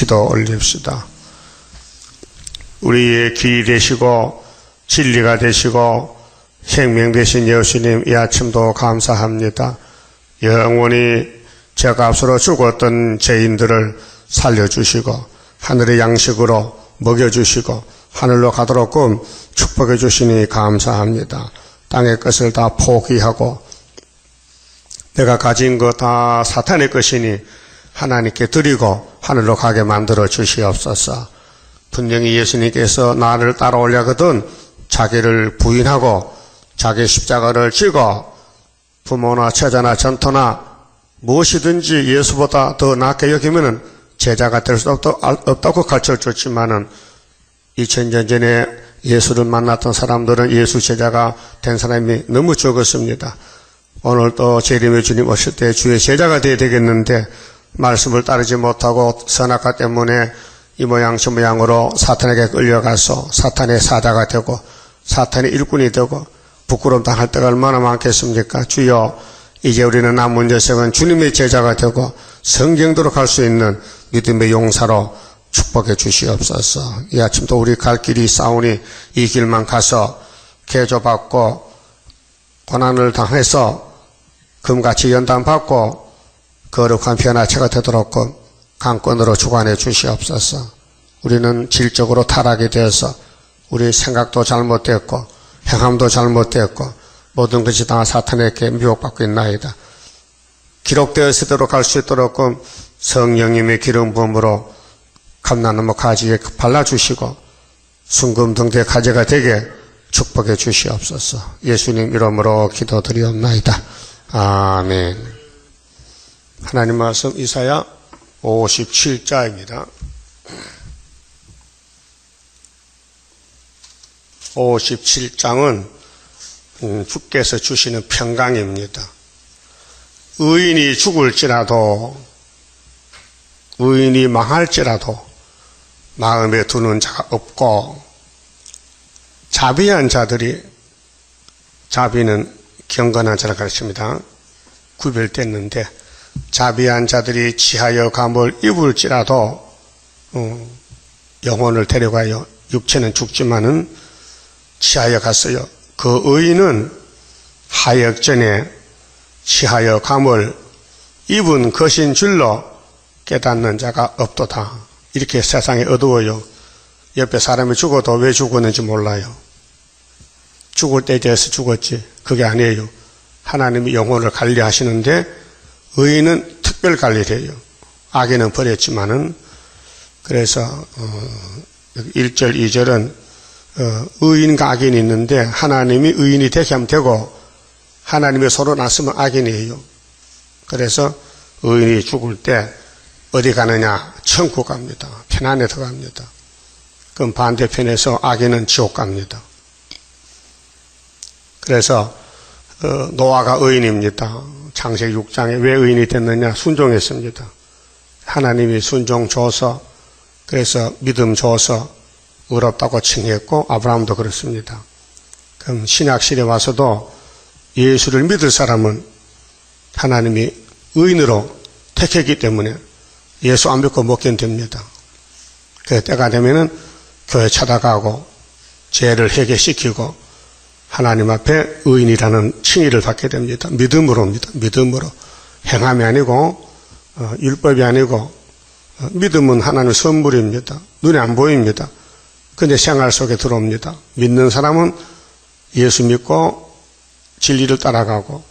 기도 올립시다. 우리의 길이 되시고 진리가 되시고 생명 되신 예수님, 이 아침도 감사합니다. 영원히 죄값으로 죽었던 죄인들을 살려주시고 하늘의 양식으로 먹여주시고 하늘로 가도록 축복해 주시니 감사합니다. 땅의 것을 다 포기하고 내가 가진 것 다 사탄의 것이니 하나님께 드리고 하늘로 가게 만들어 주시옵소서. 분명히 예수님께서 나를 따라오려거든 자기를 부인하고 자기 십자가를 지고 부모나 처자나 전토나 무엇이든지 예수보다 더 낫게 여기면은 제자가 될 수 없다고 가르쳐줬지만은 2000년 전에 예수를 만났던 사람들은 예수 제자가 된 사람이 너무 적었습니다. 오늘 또 재림의 주님 오실 때 주의 제자가 되어야 되겠는데 말씀을 따르지 못하고 선악과 때문에 이 모양 저 모양으로 사탄에게 끌려가서 사탄의 사자가 되고 사탄의 일꾼이 되고 부끄러움 당할 때가 얼마나 많겠습니까? 주여, 이제 우리는 남은 여생은 주님의 제자가 되고 성경대로 갈 수 있는 믿음의 용사로 축복해 주시옵소서. 이 아침도 우리 갈 길이 싸우니 이 길만 가서 개조받고 고난을 당해서 금같이 연단받고 거룩한 변화체가 되도록 강권으로 주관해 주시옵소서. 우리는 질적으로 타락이 되어서 우리 생각도 잘못됐고 행함도 잘못됐고 모든 것이 다 사탄에게 미혹받고 있나이다. 기록되어 있도록 갈 수 있도록 성령님의 기름 부음으로 감나무 가지에 발라주시고 순금등대 가지가 되게 축복해 주시옵소서. 예수님 이름으로 기도드리옵나이다. 아멘. 하나님 말씀 이사야 57자입니다. 57장은 주께서 주시는 평강입니다. 의인이 죽을지라도 의인이 망할지라도 마음에 두는 자가 없고 자비한 자들이, 자비는 경건한 자를 가르칩니다. 구별됐는데 자비한 자들이 지하여 감을 입을지라도 영혼을 데려가요. 육체는 죽지만은 지하여 갔어요. 그 의인은 하역전에 지하여 감을 입은 것인 줄로 깨닫는 자가 없도다. 이렇게 세상이 어두워요. 옆에 사람이 죽어도 왜 죽었는지 몰라요. 죽을 때에 대해서 죽었지 그게 아니에요. 하나님이 영혼을 관리하시는데 의인은 특별 관리를 해요. 악인은 버렸지만은. 그래서 1절 2절은 의인과 악인이 있는데 하나님이 의인이 되게 하면 되고 하나님의 손으로 났으면 악인이에요. 그래서 의인이 죽을 때 어디 가느냐? 천국 갑니다. 편안에 들어갑니다. 그럼 반대편에서 악인은 지옥 갑니다. 그래서 노아가 의인입니다. 창세기 6장에 왜 의인이 됐느냐? 순종했습니다. 하나님이 순종 줘서, 그래서 믿음 줘서 의롭다고 칭했고 아브라함도 그렇습니다. 그럼 신약시대에 와서도 예수를 믿을 사람은 하나님이 의인으로 택했기 때문에 예수 안 믿고 못 견딥니다. 그 때가 되면은 교회 찾아가고 죄를 회개시키고 하나님 앞에 의인이라는 칭의를 받게 됩니다. 믿음으로입니다. 믿음으로. 행함이 아니고 율법이 아니고 믿음은 하나님의 선물입니다. 눈에 안 보입니다. 근데 생활 속에 들어옵니다. 믿는 사람은 예수 믿고 진리를 따라가고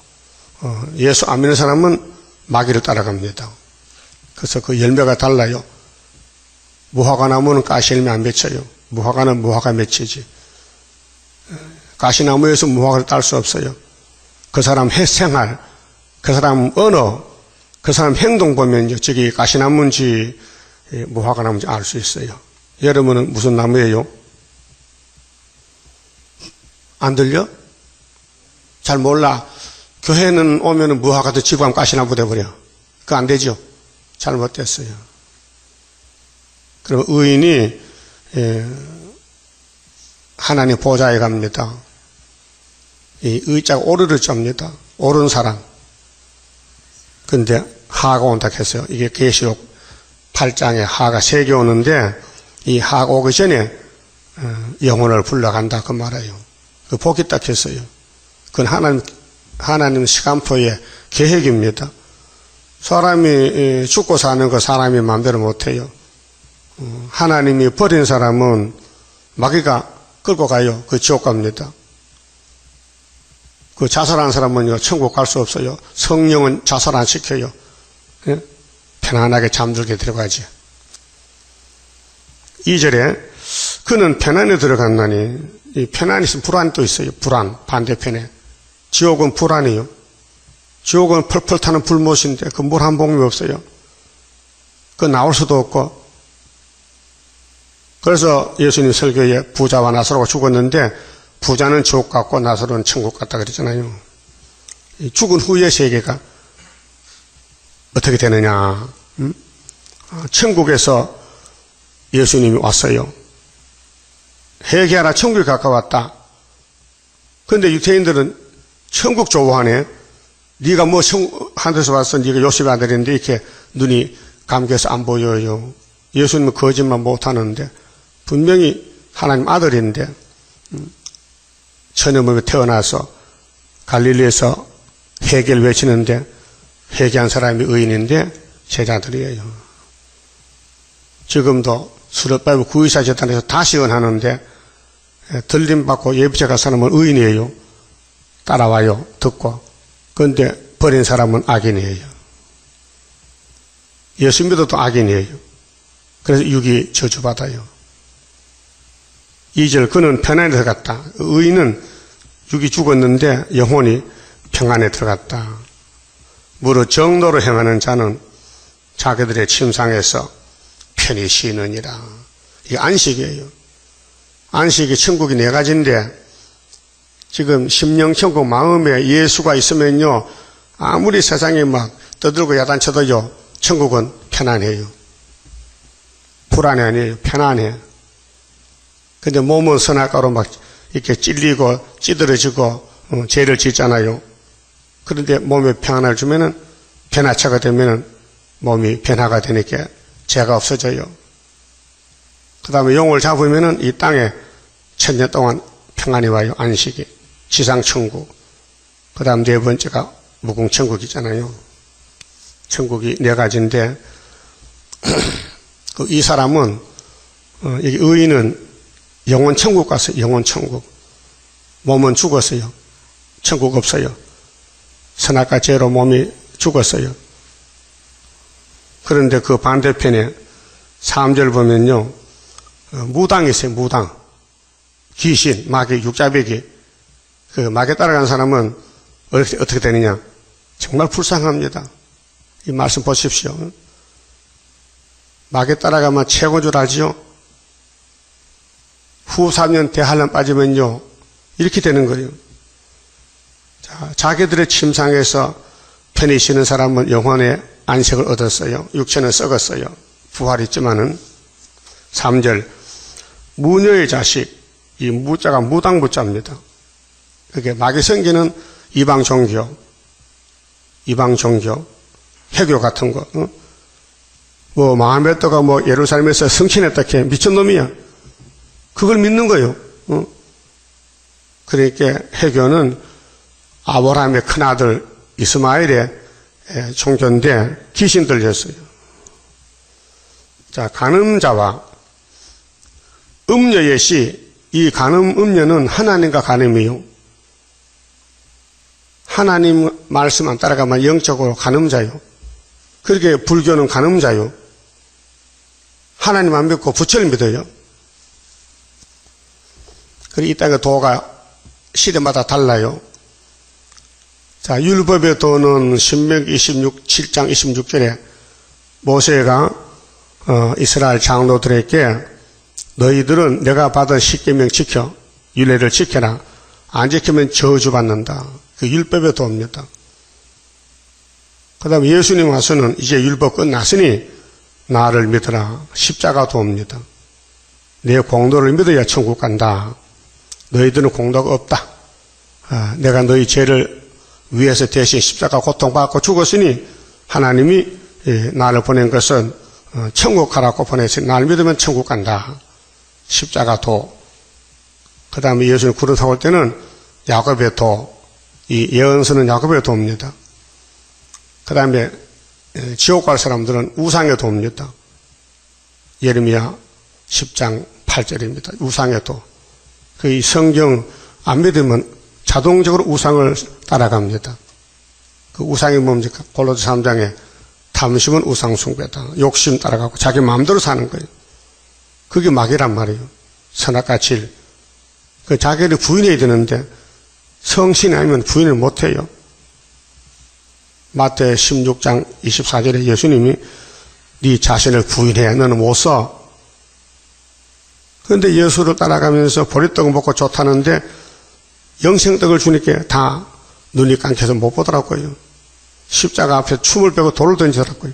예수 안 믿는 사람은 마귀를 따라갑니다. 그래서 그 열매가 달라요. 무화과 나무는 가시열매 안 맺혀요. 무화과는 무화과 맺히지. 가시나무에서 무화과를 딸 수 없어요. 그 사람 생활, 그 사람 언어, 그 사람 행동 보면 저기 가시나무인지 무화과 나무인지 알 수 있어요. 여러분은 무슨 나무예요? 안 들려? 잘 몰라. 교회는 오면은 무화과도 지구하면 가시나무 돼버려. 그거 안 되죠? 잘못됐어요. 그럼 의인이 하나님 보좌에 갑니다. 이 의자가 오르르 쩝니다. 옳은 사람. 근데 하가 온다 했어요. 이게 계시록 8장에 하가 3개 오는데 이 하가 오기 전에 영혼을 불러간다 그 말이에요. 그 복이 딱 했어요. 그건 하나님 시간표의 계획입니다. 사람이 죽고 사는 거 사람이 마음대로 못해요. 하나님이 버린 사람은 마귀가 끌고 가요. 그 지옥 갑니다. 그 자살한 사람은요, 천국 갈 수 없어요. 성령은 자살 안 시켜요. 예? 편안하게 잠들게 들어가지. 2절에 그는 편안에 들어갔나니, 이 편안이 있으면 불안이 또 있어요. 불안, 반대편에. 지옥은 불안이요. 지옥은 펄펄 타는 불못인데 그 물 한 봉이 없어요. 그 나올 수도 없고. 그래서 예수님 설교에 부자와 나사로가 죽었는데 부자는 지옥 갔고 나사로는 천국 갔다 그랬잖아요. 죽은 후의 세계가 어떻게 되느냐. 천국에서 예수님이 왔어요. 회개하라, 천국이 가까웠다. 그런데 유대인들은 천국 좋아하네. 네가 뭐 한 데서 왔어. 네가 요셉의 아들인데 이렇게 눈이 감겨서 안 보여요. 예수님은 거짓말 못하는데 분명히 하나님 아들인데 처녀 몸에 태어나서 갈릴리에서 회개를 외치는데 회개한 사람이 의인인데 제자들이에요. 지금도 수렵바이브 구의사 재단에서 다시 은하는데 들림받고 예비제 갈 사람은 의인이에요. 따라와요. 듣고. 그런데 버린 사람은 악인이에요. 예수 믿어도 악인이에요. 그래서 육이 저주받아요. 2절 그는 편안에 들어갔다. 의인은 육이 죽었는데 영혼이 평안에 들어갔다. 무릇 정도로 행하는 자는 자기들의 침상에서 편히 쉬느니라. 이게 안식이에요. 안식이 천국이 4가지인데 지금 심령천국 마음에 예수가 있으면요 아무리 세상에 막 떠들고 야단쳐도요 천국은 편안해요. 불안해 아니에요. 편안해. 근데 몸은 선악과로 막 이렇게 찔리고 찌들어지고 죄를 짓잖아요. 그런데 몸에 평안을 주면은 변화차가 되면은 몸이 변화가 되니까 죄가 없어져요. 그 다음에 용을 잡으면은 이 땅에 1000년 동안 평안이 와요. 안식이. 지상천국. 그 다음 4번째가 무궁천국이잖아요. 천국이 4가지인데 이 사람은 의인은 영원천국 갔어요. 영원천국. 몸은 죽었어요. 천국 없어요. 선악과 죄로 몸이 죽었어요. 그런데 그 반대편에 3절 보면요 무당이 있어요. 무당. 귀신, 마귀, 육자배기. 그 마귀에 따라가는 사람은 어떻게 되느냐. 정말 불쌍합니다. 이 말씀 보십시오. 마귀에 따라가면 최고인 줄 알지요? 후 3년 대환란 빠지면요 이렇게 되는 거예요. 자, 자기들의 침상에서 편히 쉬는 사람은 영혼의 안식을 얻었어요. 육체는 썩었어요. 부활했지만은 3절 무녀의 자식. 이 무자가 무당무자입니다. 그게 마귀 성기는 이방 종교, 해교 같은 거. 뭐 마하메트가 뭐 예루살렘에서 성신했다 해 미친놈이야. 그걸 믿는 거예요. 그러니까 해교는 아브라함의 큰아들 이스마엘의 종교인데 귀신 들렸어요. 자, 간음자와 음녀의 시. 이 간음 음녀는 하나님과 간음이요. 하나님 말씀 안 따라가면 영적으로 간음자요. 그렇게 불교는 간음자요. 하나님 안 믿고 부처를 믿어요. 그리고 이 땅의 도가 시대마다 달라요. 자, 율법의 도는 신명기 7장 26절에 모세가 이스라엘 장로들에게 너희들은 내가 받은 십계명 지켜 율례를 지켜라. 안 지키면 저주받는다. 그 율법의 도입니다. 그 다음에 예수님 와서는 이제 율법 끝났으니 나를 믿어라. 십자가 도입니다. 내 공도를 믿어야 천국 간다. 너희들은 공도가 없다. 내가 너희 죄를 위해서 대신 십자가 고통받고 죽었으니 하나님이 나를 보낸 것은 천국 가라고 보내서 날 믿으면 천국 간다. 십자가 도. 그 다음에 예수님 구름 타고 올 때는 야곱의 도. 이 예언서는 야곱의 도입니다. 그 다음에 지옥 갈 사람들은 우상의 도입니다. 예레미야 10장 8절입니다. 우상의 도. 그 이 성경 안 믿으면 자동적으로 우상을 따라갑니다. 그 우상이 뭡니까? 골로새 3장에 탐심은 우상 숭배다. 욕심 따라가고 자기 마음대로 사는 거예요. 그게 마귀란 말이에요. 선악과 질. 그 자기를 부인해야 되는데 성신이 아니면 부인을 못해요. 마태 16장 24절에 예수님이 네 자신을 부인해. 너는 못 써. 그런데 예수를 따라가면서 보리떡을 먹고 좋다는데 영생떡을 주니까 다 눈이 감겨서 못 보더라고요. 십자가 앞에 춤을 빼고 돌을 던지더라고요.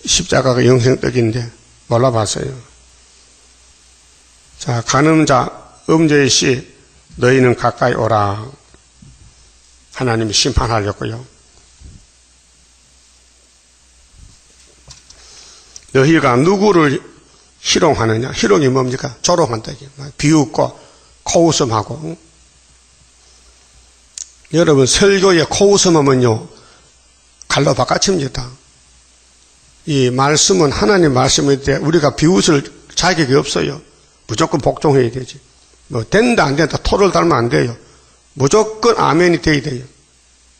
십자가가 영생떡인데 몰라봤어요. 자, 간음자 음죄의 씨 너희는 가까이 오라. 하나님이 심판하려고요. 너희가 누구를 희롱하느냐? 희롱이 뭡니까? 조롱한다. 비웃고 코웃음하고. 여러분 설교에 코웃음하면요 갈로 바깥입니다. 이 말씀은 하나님 말씀인데 우리가 비웃을 자격이 없어요. 무조건 복종해야 되지. 뭐 된다 안 된다 토를 달면 안 돼요. 무조건 아멘이 돼야 돼요.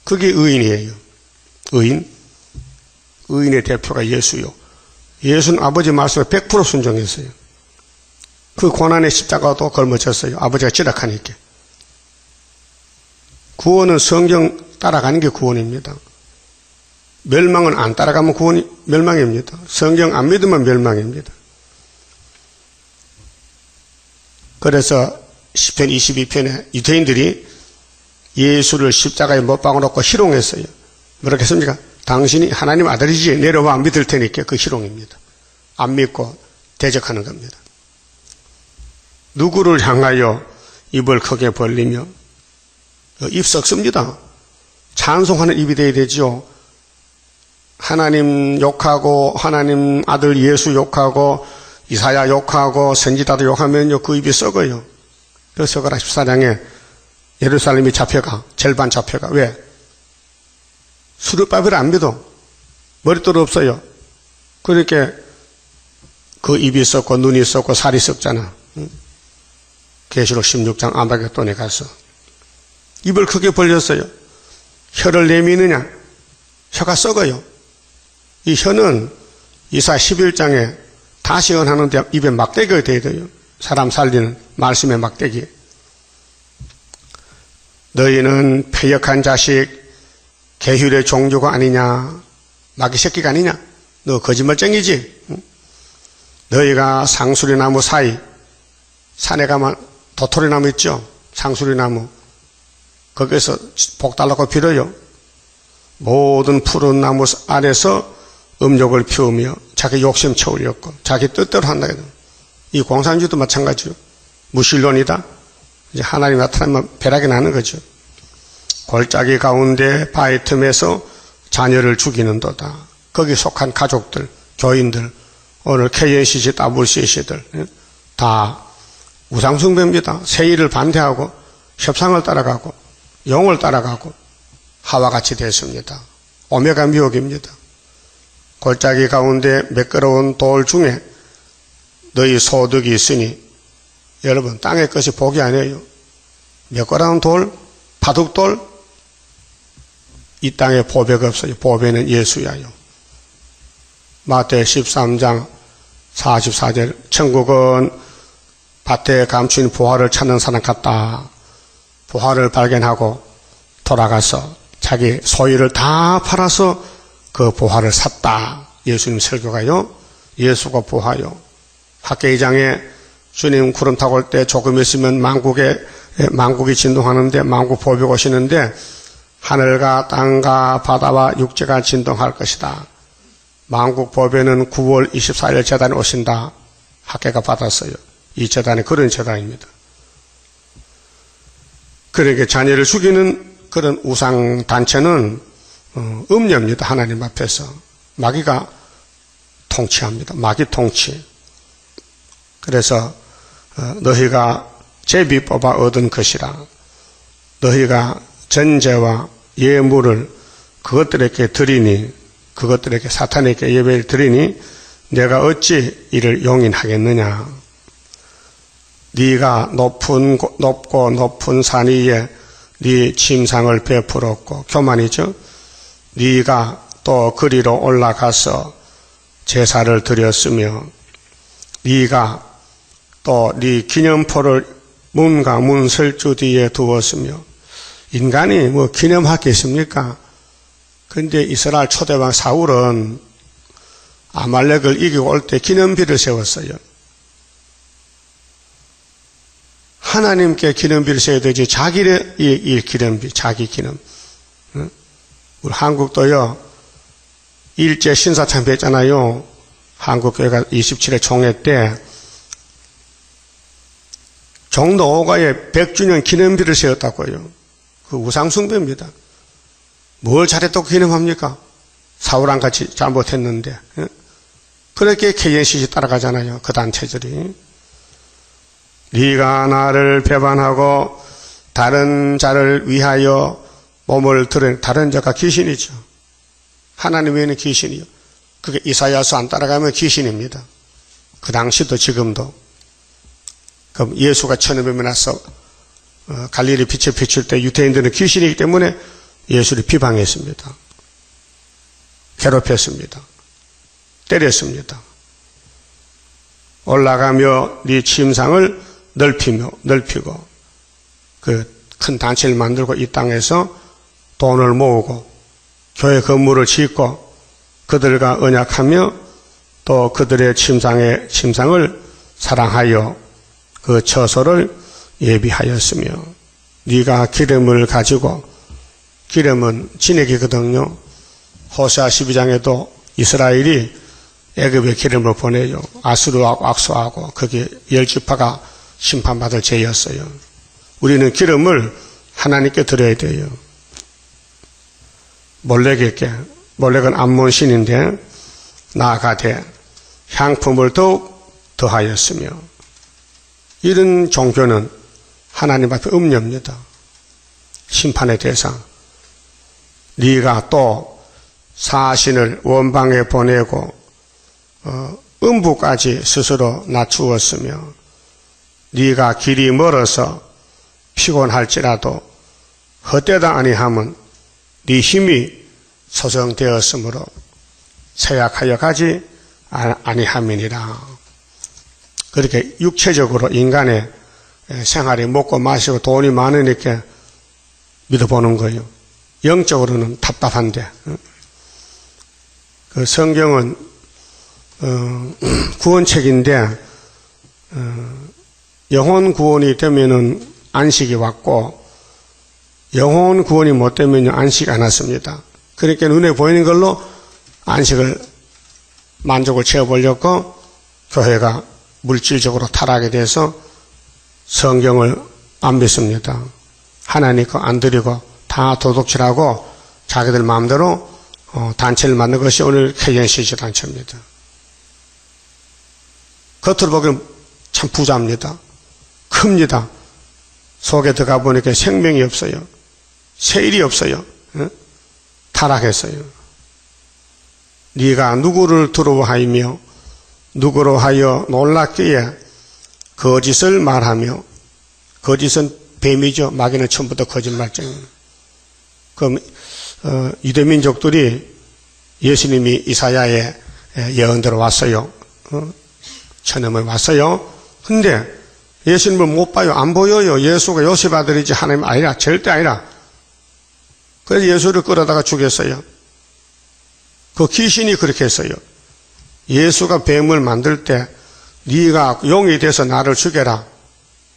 그게 의인이에요. 의인의 대표가 예수요. 예수는 아버지 말씀에 100% 순종했어요. 그 고난의 십자가도 걸머졌어요. 아버지가 지락하니까. 구원은 성경 따라가는 게 구원입니다. 멸망은 안 따라가면 구원이 멸망입니다. 성경 안 믿으면 멸망입니다. 그래서 시편 22편에 유대인들이 예수를 십자가에 못 박아놓고 희롱했어요. 뭐라고 했습니까? 당신이 하나님 아들이지 내려와 믿을 테니까 그 희롱입니다. 안 믿고 대적하는 겁니다. 누구를 향하여 입을 크게 벌리며 입 썩습니다. 찬송하는 입이 돼야 되죠. 하나님 욕하고 하나님 아들 예수 욕하고 이사야 욕하고 선지자도 욕하면요 그 입이 썩어요. 그래서 그라 14장에 예루살렘이 잡혀가 절반 잡혀가. 왜? 수르바벨을 안 믿어. 머릿돌 없어요. 그러니까 그 입이 썩고 눈이 썩고 살이 썩잖아. 계시록 16장 아마겟돈에 가서 입을 크게 벌렸어요. 혀를 내미느냐? 혀가 썩어요. 이 혀는 이사 11장에 다시 언하는데 입에 막대기가 돼야 돼요. 사람 살리는 말씀의 막대기. 너희는 패역한 자식 계율의 종류가 아니냐? 마귀 새끼가 아니냐? 너 거짓말쟁이지? 너희가 상수리나무 사이 산에 가면 도토리나무 있죠? 상수리나무 거기서 복 달라고 빌어요. 모든 푸른 나무 아래서 음욕을 피우며 자기 욕심 채우려고 자기 뜻대로 한다. 이 공산주의도 마찬가지요. 무신론이다. 이제 하나님이 나타나면 벼락이 나는 거죠. 골짜기 가운데 바위 틈에서 자녀를 죽이는도다. 거기 속한 가족들, 교인들, 오늘 KNCC, WCC들 다 우상숭배입니다. 세일을 반대하고 협상을 따라가고 영을 따라가고 하와 같이 됐습니다. 오메가 미혹입니다. 골짜기 가운데 매끄러운 돌 중에 너희 소득이 있으니 여러분 땅의 것이 복이 아니에요. 매끄러운 돌, 바둑돌 이 땅에 보배가 없어요. 보배는 예수야요. 마태 13장 44절 천국은 밭에 감춘 보화를 찾는 사람 같다. 보화를 발견하고 돌아가서 자기 소유를 다 팔아서 그 보화를 샀다. 예수님 설교가요. 예수가 보화요. 학계 2장에 주님 구름 타고 올 때 조금 있으면 만국이 진동하는데 만국 보배가 오시는데 하늘과 땅과 바다와 육지가 진동할 것이다. 만국 보배는 9월 24일 재단에 오신다. 학계가 받았어요. 이 재단이 그런 재단입니다. 그러니까 자녀를 죽이는 그런 우상단체는 음녀입니다. 하나님 앞에서. 마귀가 통치합니다. 마귀 통치. 그래서 너희가 제비 뽑아 얻은 것이라. 너희가 전제와 예물을 그것들에게 드리니, 그것들에게 사탄에게 예배를 드리니 내가 어찌 이를 용인하겠느냐. 네가 높고 높은 산 위에 네 침상을 베풀었고, 교만이죠. 네가 또 그리로 올라가서 제사를 드렸으며, 네가 또 네 기념포를 문과 문설주 뒤에 두었으며. 인간이 뭐 기념할 게 있습니까? 근데 이스라엘 초대왕 사울은 아말렉을 이기고 올 때 기념비를 세웠어요. 하나님께 기념비를 세워야 되지, 자기의 일 기념비, 자기 기념. 우리 한국도요, 일제 신사참배 했잖아요. 한국교회가 27회 총회 때, 종로 5가에 100주년 기념비를 세웠다고요. 그 우상숭배입니다. 뭘 잘했다고 기념합니까? 사울랑 같이 잘못했는데. 그렇게 KNCC 따라가잖아요. 그 단체들이. 네가 나를 배반하고 다른 자를 위하여 몸을 드러낸 다른 자가 귀신이죠. 하나님 외에는 귀신이요. 그게 이사야서 안 따라가면 귀신입니다. 그 당시도 지금도. 그럼 예수가 천년뱀에 나서 갈릴리 빛에 비출 때 유대인들은 귀신이기 때문에 예수를 비방했습니다. 괴롭혔습니다. 때렸습니다. 올라가며 네 침상을 넓히고 그 큰 단체를 만들고 이 땅에서 돈을 모으고 교회 건물을 짓고 그들과 언약하며 또 그들의 침상을 사랑하여 그 처소를 예비하였으며, 네가 기름을 가지고, 기름은 진액이거든요. 호세아 12장에도 이스라엘이 애굽에 기름을 보내요. 아수르하고 악수하고 거기에 10지파가 심판받을 죄였어요. 우리는 기름을 하나님께 드려야 돼요. 몰렉은 암몬 신인데 나아가되 향품을 더욱 더하였으며, 이런 종교는 하나님 앞에 음녀입니다. 심판의 대상. 네가 또 사신을 원방에 보내고 음부까지 스스로 낮추었으며, 네가 길이 멀어서 피곤할지라도 헛되다 아니함은 네 힘이 소정되었으므로 쇠약하여 가지 아니함이니라. 그렇게 육체적으로 인간의 생활이 먹고 마시고 돈이 많으니까 믿어보는 거예요. 영적으로는 답답한데. 그 성경은 구원책인데 영혼 구원이 되면은 안식이 왔고, 영혼 구원이 못 되면 안식 안 왔습니다. 그러니까 눈에 보이는 걸로 안식을 만족을 채워보려고 교회가 물질적으로 타락하게 돼서 성경을 안 믿습니다. 하나님 거 안 드리고 다 도둑질하고 자기들 마음대로 단체를 만든 것이 오늘 KNCC 단체입니다. 겉으로 보기엔 참 부자입니다. 큽니다. 속에 들어가 보니까 생명이 없어요. 세일이 없어요. 타락했어요. 네가 누구를 두려워하며 누구로 하여 놀랍기에 거짓을 말하며, 거짓은 뱀이죠. 마귀는 처음부터 거짓말쟁이. 그럼 유대민족들이 예수님이 이사야의 예언대로 왔어요. 천년에 왔어요. 근데 예수님을 못 봐요. 안 보여요. 예수가 요셉 아들이지 하나님 아니라, 절대 아니라. 그래서 예수를 끌어다가 죽였어요. 그 귀신이 그렇게 했어요. 예수가 뱀을 만들 때 네가 용이 돼서 나를 죽여라.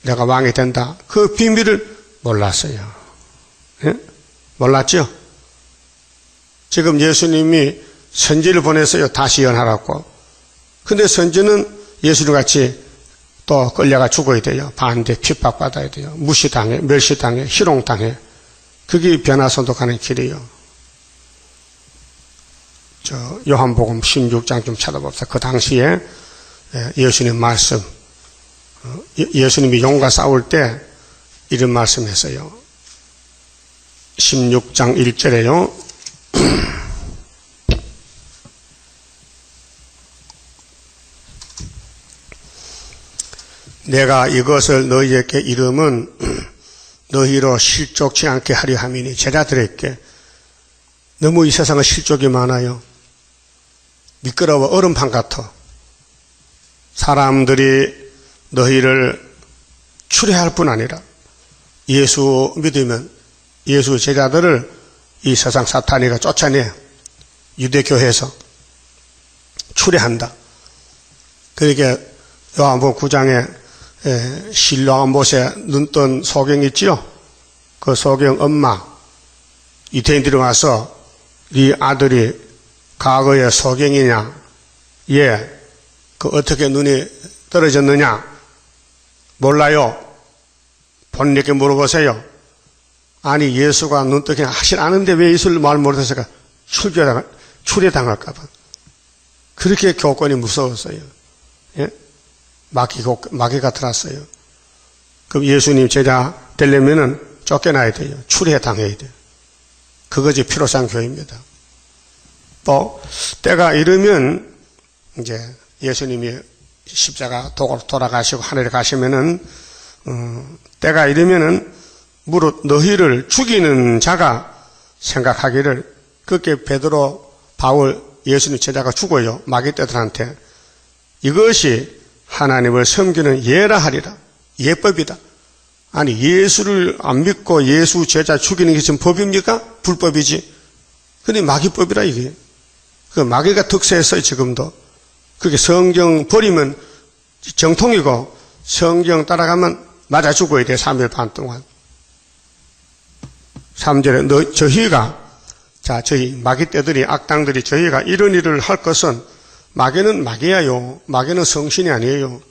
내가 왕이 된다. 그 비밀을 몰랐어요. 예? 몰랐죠? 지금 예수님이 선지를 보냈어요. 다시 예언하라고. 근데 선지는 예수님 같이 또 끌려가 죽어야 돼요. 반대 핍박받아야 돼요. 무시당해, 멸시당해, 희롱당해. 그게 변화선도 가는 길이에요. 요한복음 16장 좀 찾아봅시다. 그 당시에 예수님 말씀, 예수님이 용과 싸울 때 이런 말씀했어요. 16장 1절에요. 내가 이것을 너희에게 이름은 너희로 실족치 않게 하려 함이니. 제자들에게 너무 이 세상은 실족이 많아요. 미끄러워 얼음판 같아. 사람들이 너희를 추례할 뿐 아니라 예수 믿으면 예수 제자들을 이 세상 사탄이가 쫓아내 유대교회에서 추례한다. 그러니까 요한복음 9장에 실로암 못에 눈뜬 소경 있지요? 그 소경 엄마 유대인들이 와서 네 아들이 과거에 소경이냐? 예. 그 어떻게 눈이 떨어졌느냐? 몰라요. 본인에게 물어보세요. 아니 예수가 눈뜨기 하실 아는데 왜 예수를 말 못했을까? 추례당할까 봐. 그렇게 교권이 무서웠어요. 예? 마귀가 들었어요. 그럼 예수님 제자 되려면은 쫓겨나야 돼요. 추례당해야 돼요. 그것이 필요상 교회입니다. 또 때가 이르면 이제 예수님이 십자가 도로 돌아가시고 하늘에 가시면은 때가 이르면은 무릇 너희를 죽이는 자가 생각하기를, 그렇게 베드로, 바울, 예수님 제자가 죽어요. 마귀떼들한테. 이것이 하나님을 섬기는 예라 하리라. 예법이다. 아니 예수를 안 믿고 예수 제자 죽이는 게 지금 법입니까? 불법이지. 근데 마귀법이라 이게. 그 마귀가 득세했어요 지금도. 그렇게 성경 버리면 정통이고 성경 따라가면 맞아 죽어야 돼. 3일 반 동안. 3절에 저희가, 자 저희 마귀떼들이, 악당들이 저희가 이런 일을 할 것은, 마귀는 마귀야요. 마귀는 성신이 아니에요.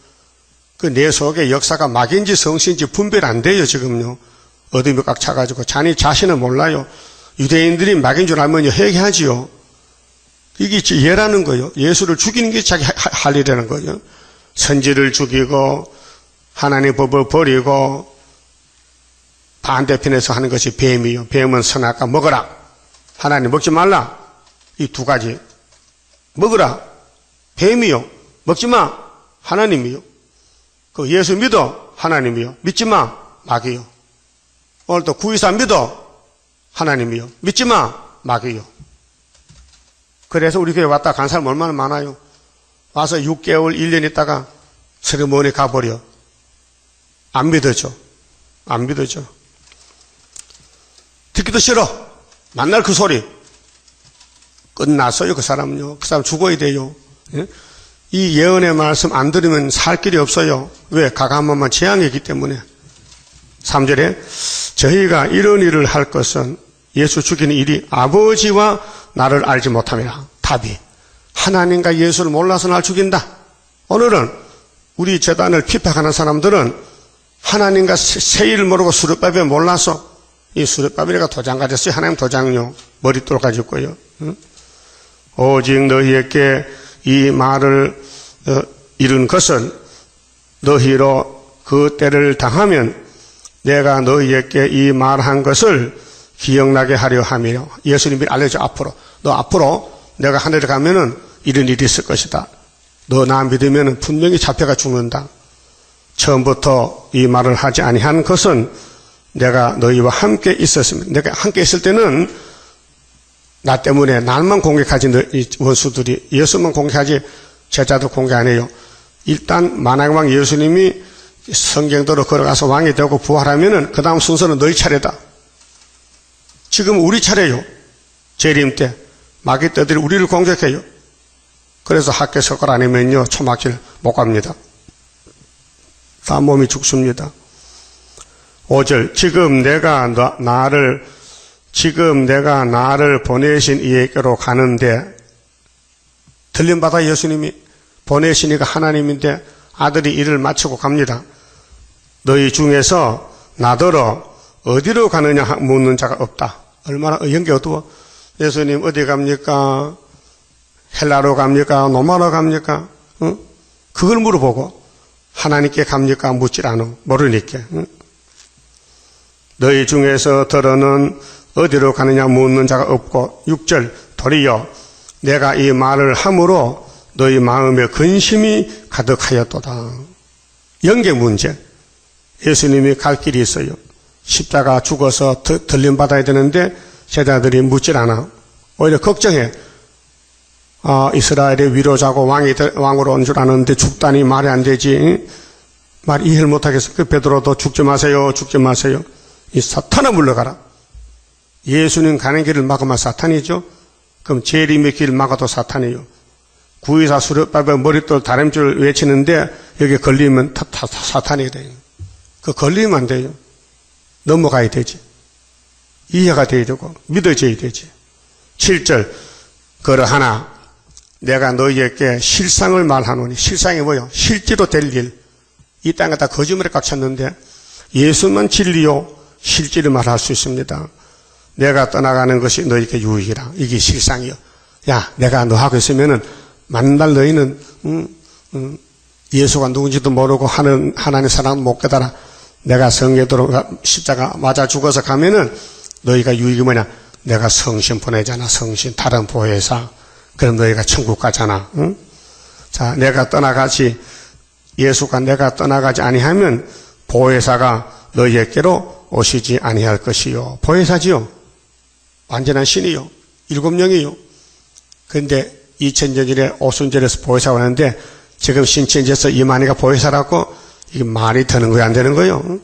그 내 속에 역사가 마귀인지 성신인지 분별 안 돼요 지금요. 어둠이 꽉 차가지고 자기 자신을 몰라요. 유대인들이 마귀인 줄 알면 회개하지요. 이게 예라는 거예요. 예수를 죽이는 게 자기 할 일이라는 거예요. 선지를 죽이고 하나님의 법을 버리고 반대편에서 하는 것이 뱀이요. 뱀은 선악과 먹어라. 하나님 먹지 말라. 이 두 가지. 먹으라. 뱀이요. 먹지 마. 하나님이요. 그 예수 믿어. 하나님이요. 믿지 마. 마귀요. 오늘도 구이사 믿어. 하나님이요. 믿지 마. 마귀요. 그래서 우리 교회 왔다 간 사람 얼마나 많아요. 와서 6개월, 1년 있다가 세리머니 가버려. 안 믿어져. 안 믿어져. 듣기도 싫어. 만날 그 소리. 끝났어요 그 사람은요. 그 사람 죽어야 돼요. 예? 이 예언의 말씀 안 들으면 살 길이 없어요. 왜? 가감한만 재앙이기 때문에. 3절에 저희가 이런 일을 할 것은, 예수 죽이는 일이 아버지와 나를 알지 못함이라. 답이 하나님과 예수를 몰라서 날 죽인다. 오늘은 우리 재단을 핍박하는 사람들은 하나님과 세일을 모르고 수렵밥에 몰라서, 이 수렵밥이라가 도장 가졌어요. 하나님 도장요. 머릿돌 가졌고요. 응? 오직 너희에게 이 말을 이룬 것은 너희로 그 때를 당하면 내가 너희에게 이 말한 것을 기억나게 하려 함이요. 예수님이 알려줘. 너 앞으로 내가 하늘에 가면은 이런 일이 있을 것이다. 너 나 믿으면은 분명히 잡혀가 죽는다. 처음부터 이 말을 하지 아니한 것은 내가 너희와 함께 있었습니다. 내가 함께 있을 때는 나 때문에 날만 공격하지, 원수들이 예수만 공격하지 제자도 공격 안 해요. 일단 만왕왕 예수님이 성경대로 걸어가서 왕이 되고 부활하면은 그 다음 순서는 너희 차례다. 지금 우리 차례요. 재림 때 마귀떼들이 우리를 공격해요. 그래서 학교 석걸 아니면요 초막길 못 갑니다. 다 몸이 죽습니다. 5절 지금 내가 나를 보내신 이에게로 가는데, 들림받아 예수님이 보내시니까 하나님인데 아들이 일을 마치고 갑니다. 너희 중에서 나더러 어디로 가느냐 묻는 자가 없다. 얼마나 연기 어두워. 예수님 어디 갑니까? 헬라로 갑니까? 로마로 갑니까? 그걸 물어보고 하나님께 갑니까? 묻질 않아. 모르니까. 너희 중에서 더러는 어디로 가느냐 묻는 자가 없고 6절 도리어 내가 이 말을 함으로 너희 마음에 근심이 가득하였도다. 영계 문제. 예수님이 갈 길이 있어요. 십자가 죽어서 들림받아야 되는데 제자들이 묻질 않아. 오히려 걱정해. 이스라엘의 위로자고 왕으로 온 줄 아는데 죽다니 말이 안 되지. 말 이해를 못하겠어. 그 베드로도 죽지 마세요. 죽지 마세요. 이 사탄아 물러가라. 예수님 가는 길을 막으면 사탄이죠. 그럼 재림의 길 막아도 사탄이에요. 구의사 수렵밥에 머릿돌 다림줄 외치는데 여기 걸리면 사탄이 돼요. 그 걸리면 안 돼요. 넘어가야 되지. 이해가 돼야 되고 믿어져야 되지. 7절 그러하나 내가 너희에게 실상을 말하노니 실상이 뭐요? 실제로 될 일. 이 땅에 다 거짓말에 꽉 찼는데 예수만 진리요 실제로 말할 수 있습니다. 내가 떠나가는 것이 너희에게 유익이라. 이게 실상이요. 야, 내가 너하고 있으면은 만날 너희는 예수가 누군지도 모르고 하나님 사랑 못 깨달아. 내가 성계도로 십자가 맞아 죽어서 가면은 너희가 유익이 뭐냐? 내가 성신 보내잖아. 성신 다른 보혜사. 그럼 너희가 천국 가잖아. 응? 자, 내가 떠나가지 예수가 내가 떠나가지 아니하면 보혜사가 너희에게로 오시지 아니할 것이요. 보혜사지요. 완전한 신이요. 7명이요. 그런데 2000년 전에 오순절에서 보혜사가 오는데 지금 신천지에서 이만희가 보혜사라고 이게 말이 되는 거예요? 안 되는 거예요? 응?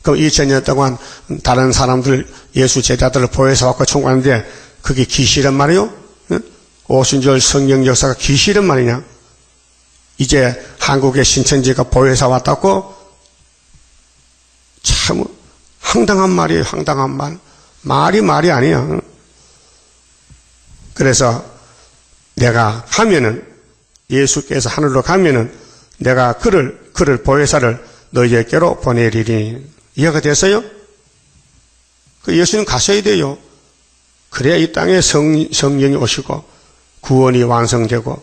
그럼 2000년 동안 다른 사람들 예수 제자들을 보혜사 받고 청구하는데 그게 기시란 말이요? 응? 오순절 성령 역사가 기시란 말이냐? 이제 한국의 신천지가 보혜사 왔다고? 참 황당한 말이에요. 황당한 말. 말이 아니야. 그래서 내가 가면은 예수께서 하늘로 가면은 내가 그를 보혜사를 너희에게로 보내리니. 이해가 됐어요? 그 예수님 가셔야 돼요. 그래야 이 땅에 성령이 오시고 구원이 완성되고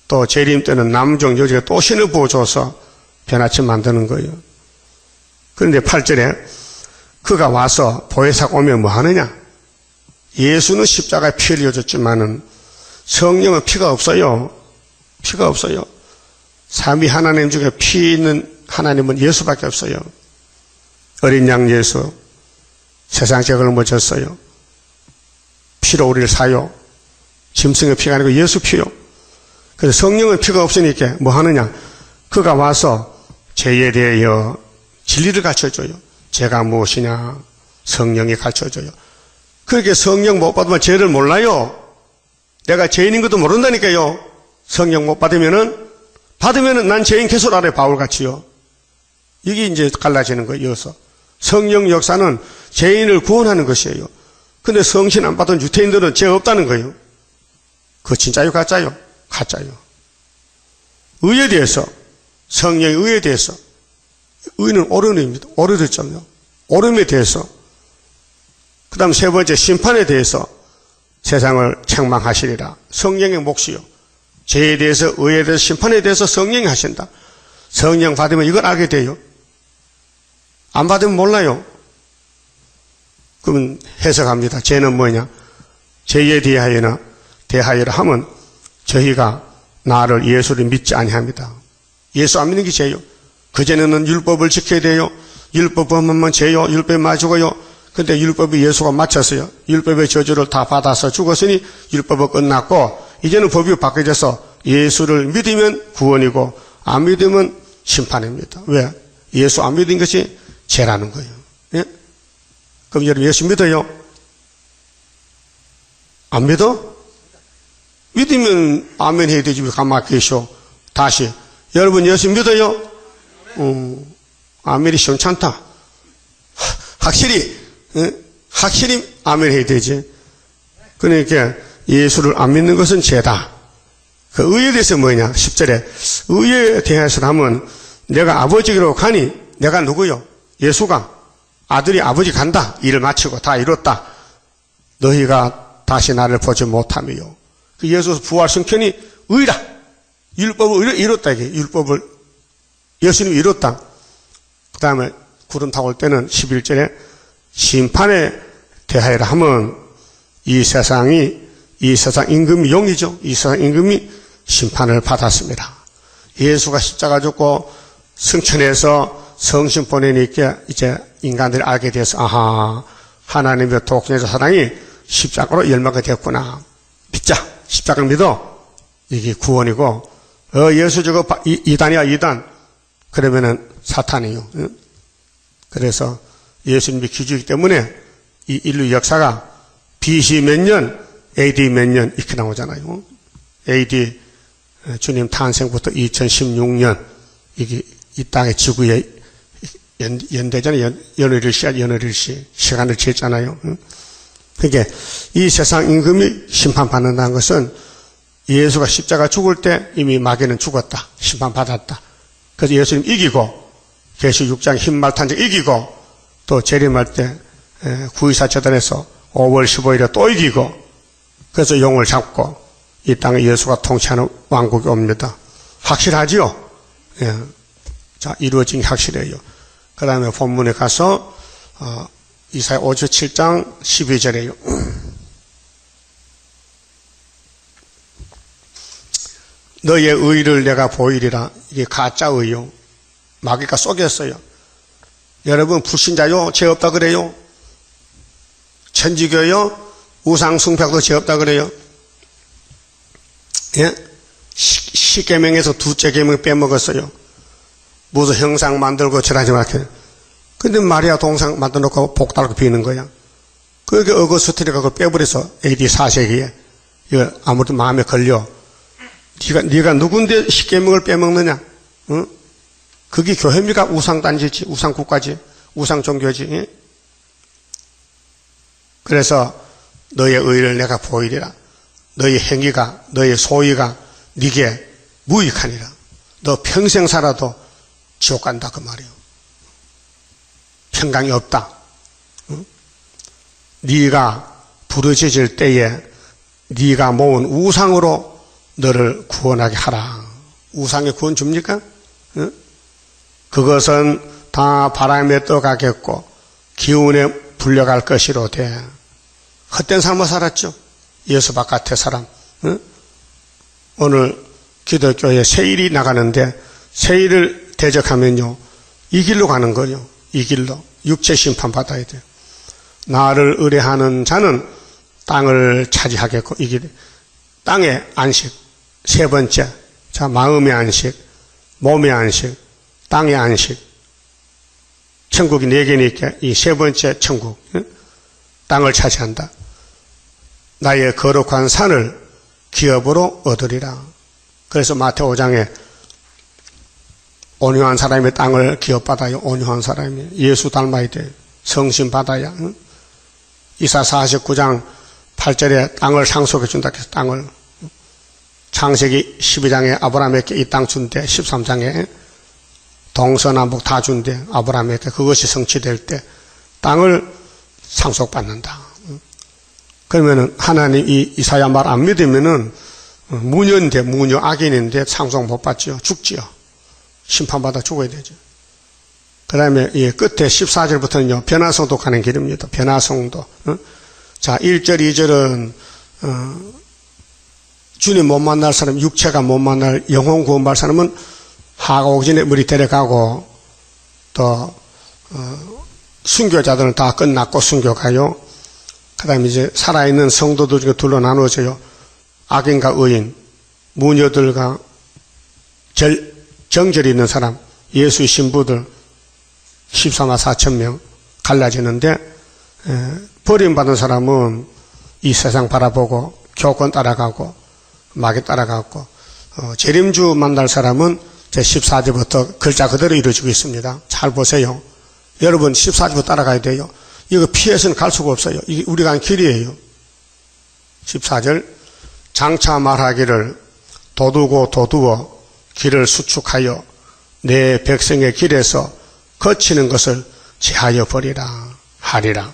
또 재림 때는 남종 여자가 또 신을 부어줘서 변화치 만드는 거예요. 그런데 8절에 그가 와서 보혜사가 오면 뭐 하느냐? 예수는 십자가에 피 흘려줬지만은 성령은 피가 없어요. 피가 없어요. 삼위 하나님 중에 피 있는 하나님은 예수밖에 없어요. 어린 양 예수 세상 죄를 묻었어요. 피로 우리를 사요. 짐승의 피가 아니고 예수 피요. 그래서 성령은 피가 없으니까 뭐 하느냐? 그가 와서 죄에 대하여 진리를 가르쳐줘요. 죄가 무엇이냐? 성령이 가르쳐줘요. 그렇게 성령 못 받으면 죄를 몰라요. 내가 죄인인 것도 모른다니까요. 성령 못 받으면은 난 죄인 개소를 알아요. 바울같이요. 이게 이제 갈라지는 거예요. 이어서 성령 역사는 죄인을 구원하는 것이에요. 근데 성신 안 받은 유태인들은 죄 없다는 거예요. 그거 진짜요? 가짜요? 가짜요. 의에 대해서 성령의 의에 대해서 의는 옳음입니다. 옳으랬잖아요. 옳음에 대해서 그 다음 세 번째 심판에 대해서 세상을 책망하시리라. 성령의 몫이요. 죄에 대해서 의에 대해서 심판에 대해서 성령이 하신다. 성령 받으면 이걸 알게 돼요. 안 받으면 몰라요. 그러면 해석합니다. 죄는 뭐냐? 죄에 대하여라 하면 저희가 나를 예수를 믿지 아니합니다. 예수 안 믿는 게 죄요. 그전에는 율법을 지켜야 돼요. 율법 범하면 죄요. 율법에 맞추고요. 근데 율법이 예수가 맞췄어요. 율법의 저주를 다 받아서 죽었으니 율법은 끝났고 이제는 법이 바뀌어져서 예수를 믿으면 구원이고 안 믿으면 심판입니다. 왜? 예수 안 믿은 것이 죄라는 거예요. 예? 그럼 여러분 예수 믿어요? 안 믿어? 믿으면 아멘 해야 되지 왜 가만히 계셔. 다시 여러분 예수 믿어요? 아멘이 시원찮다. 확실히 아멘 해야 되지. 그러니까 예수를 안 믿는 것은 죄다. 그 의에 대해서 뭐냐? 10절에 의에 대해서 하면 내가 아버지로 가니 내가 누구요? 예수가 아들이 아버지 간다. 일을 마치고 다 이뤘다. 너희가 다시 나를 보지 못하며요. 그 예수 부활 성천이 의라. 율법을 이뤘다, 이게. 율법을 예수님이 이뤘다. 그 다음에 구름 타고 올 때는 11절에 심판에 대하여라 하면 이 세상 임금이 용이죠. 이 세상 임금이 심판을 받았습니다. 예수가 십자가 죽고 성천에서 성신 보내니까 이제 인간들이 알게 돼서 아하, 하나님의 독생자 사랑이 십자가로 열매가 됐구나. 믿자. 십자가를 믿어. 이게 구원이고, 예수 저거 이단이야, 이단. 그러면은 사탄이요. 그래서 예수님이 기주이기 때문에 이 인류 역사가 BC 몇 년, AD 몇 년 이렇게 나오잖아요. AD 주님 탄생부터 2016년 이게 이 땅의 지구에 연대잖아요. 연월일시 시간을 쟀잖아요. 그러니까 이 세상 임금이 심판받는다는 것은 예수가 십자가 죽을 때 이미 마귀는 죽었다. 심판받았다. 그래서 예수님 이기고 계시 6장 흰말탄적 이기고 또 재림할 때 924 재단에서 5월 15일에 또 이기고 그래서 용을 잡고 이 땅에 예수가 통치하는 왕국이 옵니다. 확실하지요? 예. 자, 이루어진 게 확실해요. 그 다음에 본문에 가서 이사야 57장 12절에요. 너의 의를 내가 보이리라. 이게 가짜 의요. 마귀가 속였어요. 여러분 불신자요? 죄 없다 그래요? 천주교요? 우상숭배도 죄 없다 그래요? 예? 10계명에서 둘째 계명 빼먹었어요. 무슨 형상 만들고 절하지 말게. 근데 마리아 동상 만들어 놓고 복 달고 비는 거야. 그게 어거스티니가 그걸 빼버려서 AD 4세기에 이거 아무래도 마음에 걸려. 네가 누군데 10계명을 빼먹느냐? 응? 그게 교회입니까? 우상단지지, 우상국가지, 우상종교지. 예? 그래서 너의 의를 내가 보이리라. 너의 행위가, 너의 소위가 네게 무익하니라. 너 평생 살아도 지옥 간다 그 말이에요. 평강이 없다. 응? 네가 부르짖을 때에 네가 모은 우상으로 너를 구원하게 하라. 우상에 구원 줍니까? 응? 그것은 다 바람에 떠가겠고 기운에 불려갈 것이로되. 헛된 삶을 살았죠. 예수 바깥의 사람. 응? 오늘 기독교에 세일이 나가는데 세일을 대적하면요 이 길로 가는 거예요. 이 길로 육체 심판 받아야 돼요. 나를 의뢰하는 자는 땅을 차지하겠고 이 길 땅의 안식. 세 번째, 자 마음의 안식, 몸의 안식, 땅의 안식. 천국이 4개니까 이 세 번째 천국. 응? 땅을 차지한다. 나의 거룩한 산을 기업으로 얻으리라. 그래서 마태오 5장에 온유한 사람이 땅을 기업받아요. 온유한 사람이 예수 닮아야 돼. 성신 받아야. 응? 이사 49장 8절에 땅을 상속해 준다 해서 땅을. 창세기 12장에 아브라함에게 이 땅 준대. 13장에 동서남북 다 준대. 아브라함에게 그것이 성취될 때 땅을 상속받는다. 그러면은 하나님 이 이사야 말 안 믿으면은 무녀인데 무녀 악인인데 상속 못 받지요. 죽지요. 심판받아 죽어야 되죠. 그 다음에 이 끝에 14절부터는요 변화성도 가는 길입니다. 변화성도. 자 1절 2절은 주님 못 만날 사람, 육체가 못 만날 영혼 구원받을 사람은 하가 오기 전에 머리 데려가고 또 순교자들은 다 끝났고 순교가요. 그 다음에 이제 살아있는 성도들 중에 둘로 나누어져요. 악인과 의인, 무녀들과 정절이 있는 사람, 예수의 신부들 14만 4천 명 갈라지는데 버림받은 사람은 이 세상 바라보고 교권 따라가고 마귀 따라가고 재림주 만날 사람은 제 14절부터 글자 그대로 이루어지고 있습니다. 잘 보세요. 여러분 14절부터 따라가야 돼요. 이거 피해서는 갈 수가 없어요. 이게 우리가 간 길이에요. 14절 장차 말하기를 도두고 도두어 길을 수축하여 내 백성의 길에서 거치는 것을 제하여 버리라 하리라.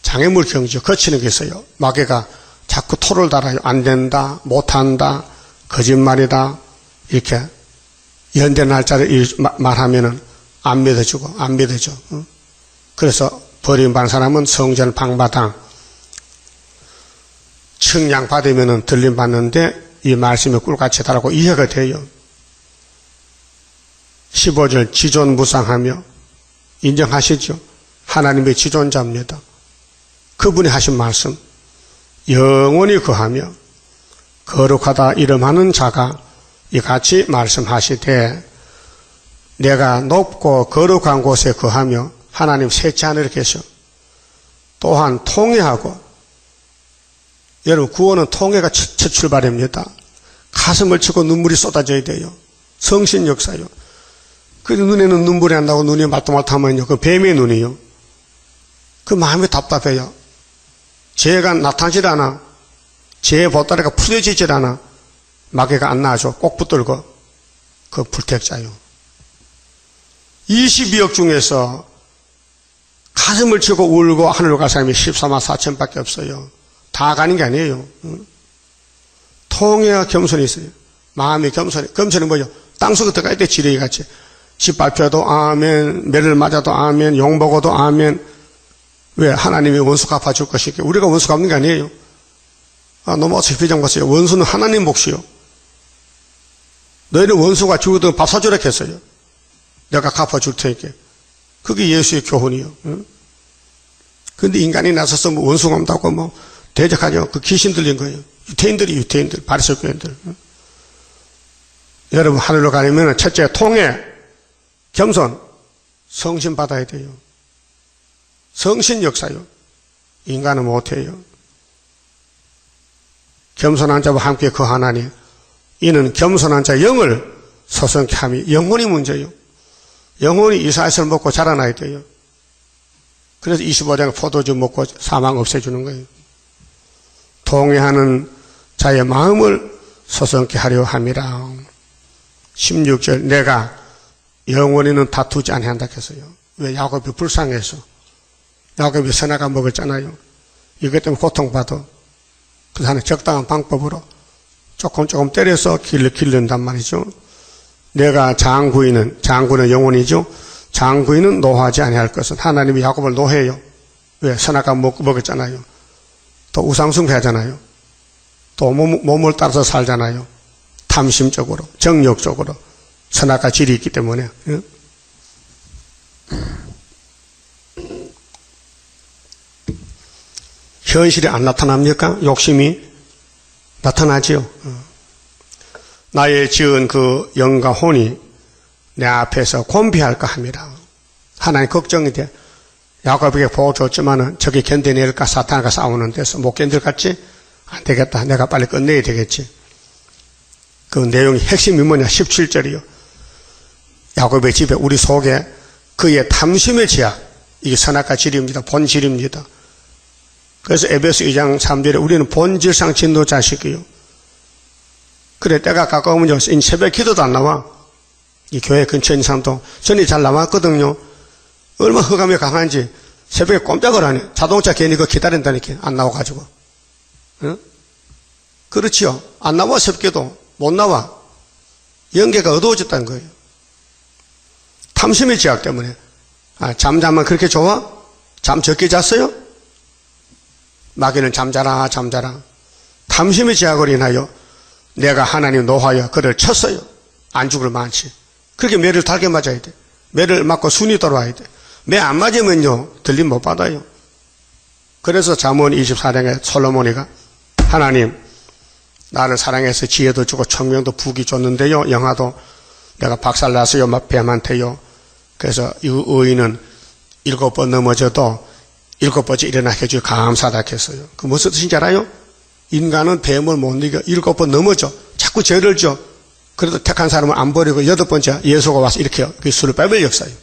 장애물 경지요. 거치는 게 있어요. 마귀가 자꾸 토를 달아요. 안 된다, 못한다, 거짓말이다, 이렇게 연대 날짜를 말하면은 안 믿어주고, 안 믿어줘. 그래서 버림받은 사람은 성전 방바당 측량받으면은 들림받는데 이 말씀이 꿀같이 달하고 이해가 돼요. 15절 지존무상하며 인정하시죠? 하나님의 지존자입니다. 그분이 하신 말씀 영원히 거하며 거룩하다 이름하는 자가 이같이 말씀하시되 내가 높고 거룩한 곳에 거하며 하나님 셋째 하늘에 계셔. 또한 통회하고 여러분 구원은 통회가 첫 출발입니다. 가슴을 치고 눈물이 쏟아져야 돼요. 성신 역사요. 그 눈에는 눈물이 안 나고 눈이 말똥말똥하면요. 그 뱀의 눈이요. 그 마음이 답답해요. 죄가 나타나질 않아. 죄의 보따리가 풀어지질 않아. 마귀가 안 나와줘. 꼭 붙들고. 그 불택자요. 22억 중에서 가슴을 치고 울고 하늘로 갈 사람이 14만 4천밖에 없어요. 다 가는 게 아니에요. 통해야 겸손이 있어요. 마음이 겸손이. 겸손이 뭐죠? 땅속에 들어갈 때 지뢰 같이. 짓밟혀도 아멘, 매를 맞아도 아멘, 용보고도 아멘. 왜? 하나님이 원수 갚아줄 것이기. 우리가 원수 갚는 게 아니에요. 너무 어차피 장 봤어요. 원수는 하나님 몫이요. 너희는 원수가 죽어도 밥 사주라 했어요. 내가 갚아줄 테니까. 그게 예수의 교훈이요. 근데 인간이 나서서 뭐 원수가 온다고 뭐 대적하죠. 그 귀신 들린 거예요. 유태인들, 바리새교인들. 여러분 하늘로 가려면 첫째 통해, 겸손, 성신 받아야 돼요. 성신 역사요. 인간은 못해요. 겸손한 자와 함께 거하나니 이는 겸손한 자 영을 소성케 함이 영혼이 문제요. 영혼이 이삭을 먹고 자라나야 돼요. 그래서 25장 포도주 먹고 사망 없애주는 거예요. 통회하는 자의 마음을 소성케 하려 함이라. 16절 내가 영원히는 다투지 아니한다 했어요. 왜? 야곱이 불쌍해서. 야곱이 선악과 먹었잖아요. 이것 때문에 고통받아. 그래서 하는 적당한 방법으로 조금 때려서 기른단 말이죠. 내가 장구인은 영혼이죠. 장구인은 노하지 아니할 것은 하나님이 야곱을 노해요. 왜? 선악과 먹었잖아요. 또 우상숭배하잖아요. 또 몸을 따라서 살잖아요. 탐심적으로, 정욕적으로 선악과 질이 있기 때문에. 현실이 안 나타납니까? 욕심이 나타나지요. 나의 지은 그 영과 혼이 내 앞에서 곤비할까 합니다. 하나님 걱정이 돼. 야곱에게 보호 줬지만은 저기 견뎌낼까? 사탄과 싸우는 데서 못 견딜 것 같지? 안 되겠다. 내가 빨리 끝내야 되겠지. 그 내용이 핵심이 뭐냐? 17절이요. 야곱의 집에 우리 속에 그의 탐심의 제약, 이게 선악과 질입니다. 본질입니다. 그래서 에베소 2장 3절에 우리는 본질상 진노 자식이요. 그래 때가 가까우면 새벽 기도도 안 나와. 이 교회 근처 있는 사람도 전이 잘 나왔거든요. 얼마나 흑암이 강한지 새벽에 꼼짝을 안 해. 자동차 괜히 그거 기다린다니까 안 나와가지고. 응? 그렇지요. 안 나와 새벽에도 못 나와. 영계가 어두워졌다는 거예요. 탐심의 제약 때문에. 잠자면 그렇게 좋아? 잠 적게 잤어요? 마귀는 잠자라. 탐심의 제약으로 인하여 내가 하나님 노하여 그를 쳤어요. 안 죽을 만치. 그렇게 매를 달게 맞아야 돼. 매를 맞고 순이 돌아와야 돼. 매 안 맞으면요 들림 못 받아요. 그래서 잠언 24장에 솔로몬이가 하나님 나를 사랑해서 지혜도 주고 청명도 부귀 줬는데요. 영화도 내가 박살났어요. 뱀한테요. 그래서 이 의인은 7번 넘어져도 7번째 일어나게 해주고 감사하다 했어요. 그 무슨 뜻인지 알아요? 인간은 뱀을 못 이겨 7번 넘어져. 자꾸 죄를 져. 그래도 택한 사람을 안 버리고 8번째 예수가 와서 이렇게 해요. 그게 수를 빼버릴 역사예요.